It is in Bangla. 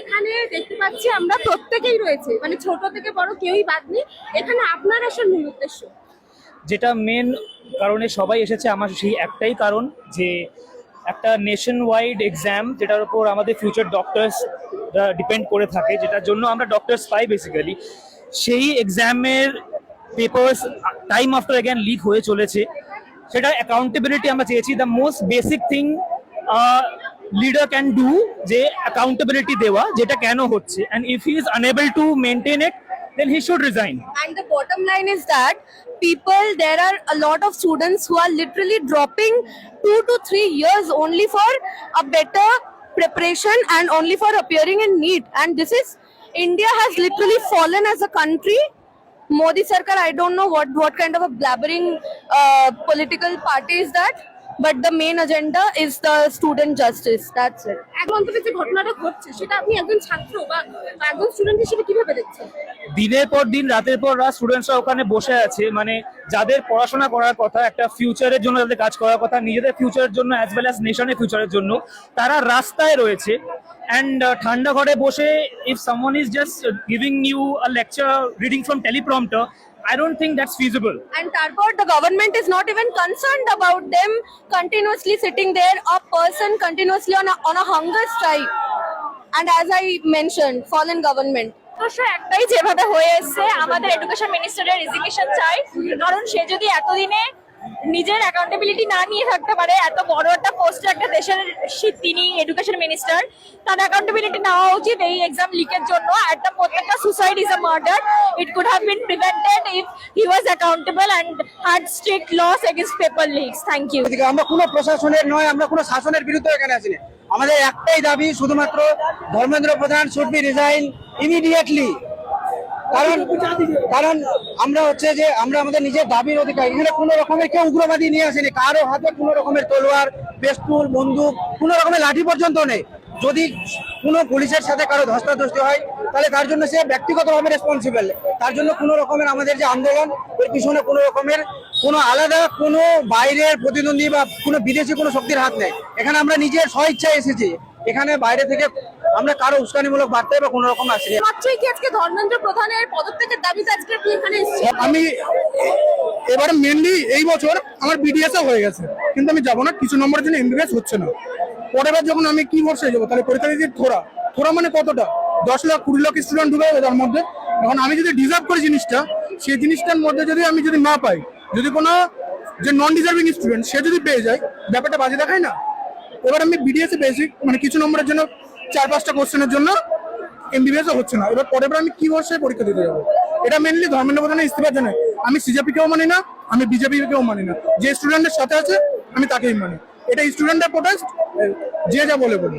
এখানে দেখতে পাচ্ছি আমরা প্রত্যেকেই রয়েছে, মানে ছোট থেকে বড় কেউই বাদ নেই। এখানে আপনার আসার মূল উদ্দেশ্য? যেটা মেন কারণে সবাই এসেছে আমার সেই একটাই কারণ যে একটা নেশন ওয়াইড এক্সাম যেটার উপর আমাদের ফিউচার ডক্টরস ডিপেন্ড করে থাকে, যেটার জন্য আমরা ডক্টরস পাই বেসিক্যালি, সেই এক্সামের papers time after again leak হয়ে চলেছে। সেটা অ্যাকাউন্টেবিলিটি আমরা চেয়েছি, the most basic thing leader can do, যে অ্যাকাউন্টেবিলিটি দেওয়া যেটা কেন হচ্ছে, and if he is unable to maintain it then he should resign. And the bottom line is that there are a lot of students who are literally dropping 2 to 3 years only for a better preparation and only for appearing in NEET. And this is, India has literally fallen as a country. Modi Sarkar, I don't know what kind of a blabbering political party is that, but the main agenda is the student justice. That's it. এখন থেকে যে ঘটনাটা ঘটছে সেটা আপনি একজন ছাত্র বা একজন স্টুডেন্ট হিসেবে কিভাবে দেখছেন? দিনের পর দিন রাতের পর রাত স্টুডেন্টসরা ওখানে বসে আছে, মানে যাদের পড়াশোনা করার কথা, একটা ফিউচারের জন্য যাদের কাজ করার কথা, নিজেদের ফিউচারের জন্য অ্যাজ ওয়েল অ্যাজ নেশনের ফিউচারের জন্য, তারা রাস্তায় রয়েছে। অ্যান্ড ঠান্ডা ঘরে বসে if someone is just giving you a lecture reading from teleprompter, I don't think that's feasible. And Tarpor, the government is not even concerned about them continuously sitting there, a person continuously on a hunger strike. And as I mentioned, fallen government. একটাই যেভাবে হয়ে এসছে, আমাদের এডুকেশন মিনিস্টারের রেজিগনেশন চাই। কারণ সে যদি এতদিনে নিজের অ্যাকাউন্টেবিলিটি না নিয়ে থাকতে পারে, এত বড় একটা পোস্টে একটা দেশের তিনি এডুকেশন মিনিস্টার, তার অ্যাকাউন্টেবিলিটি নেওয়া উচিত এই এক্সাম লিকের জন্য। একটা প্রত্যেকটা suicide is a murder, it could have been prevented if he was accountable and had strict laws against paper leaks. Thank you. আমরা কোনো প্রশাসনের নয়, আমরা কোনো শাসনের বিরুদ্ধে এখানে আসিনি। আমাদের একটাই দাবি, শুধুমাত্র ধর্মেন্দ্র প্রধান শুড বি রিজাইন ইমিডিয়েটলি। কারণ আমরা হচ্ছে যে আমরা আমাদের নিজের দাবির অধিকার, এখানে কোনো রকমের কেউ উগ্রবাদী নিয়ে আসেনি, কারো হাতে কোনো রকমের তলোয়ার, পেস্তুল, বন্দুক, কোনো রকমের লাঠি পর্যন্ত নেই। যদি কোনো পুলিশের সাথে কারো ধস্তাধস্তি হয় তাহলে তার জন্য সে ব্যক্তিগতভাবে রেসপন্সিবল। তার জন্য কোনো রকমের আমাদের যে আন্দোলন, এর পিছনে কোনো রকমের কোনো আলাদা কোনো বাইরের প্রতিদ্বন্দ্বী বা কোনো বিদেশি কোনো শক্তির হাত নেই। এখানে আমরা নিজের স্বইচ্ছায় এসেছি, এখানে বাইরে থেকে আমরা কারো উস্কানিমূলক বার্তায় বা কোনো রকম আসিনি। মাত্রই কি আজকে ধর্মেন্দ্র প্রধানের পদত্যাগের দাবিতে আজকে আপনি এখানে এসেছেন? আমি এবারে মেনলি এই বছর আমার বিডিএস হয়ে গেছে, কিন্তু আমি যাবো না, কিছু নম্বরের জন্য এমবিবিএস হচ্ছে না। পরের বার যখন আমি কি বর্ষে যাবো, তাহলে পরীক্ষা দিতে থোড়া মানে কতটা 10 লাখ 20 লাখ স্টুডেন্ট ঢুকে যাবে তার মধ্যে। এখন আমি যদি ডিজার্ভ করি জিনিসটা, সেই জিনিসটার মধ্যে আমি যদি না পাই, যদি কোনো যে নন ডিজার্ভিং স্টুডেন্ট সে যদি পেয়ে যায়, ব্যাপারটা বাজে দেখায় না। এবার আমি বিডিএস বেসিক মানে কিছু নম্বরের জন্য 4-5টা কোশ্চেনের জন্য এমবিবিএস হচ্ছে না। এবার পরের বার আমি কি বর্ষে পরীক্ষা দিতে যাবো? এটা মেনলি ধর্মেন্দ্র প্রধানের ইস্তিফার জন্য। আমি সিজেপি কেও মানি না, আমি বিজেপি কেও মানি না, যে স্টুডেন্টের সাথে আছে আমি তাকেই মানি। এটা স্টুডেন্টের প্রোটেস্ট, যে যা বলে বলি।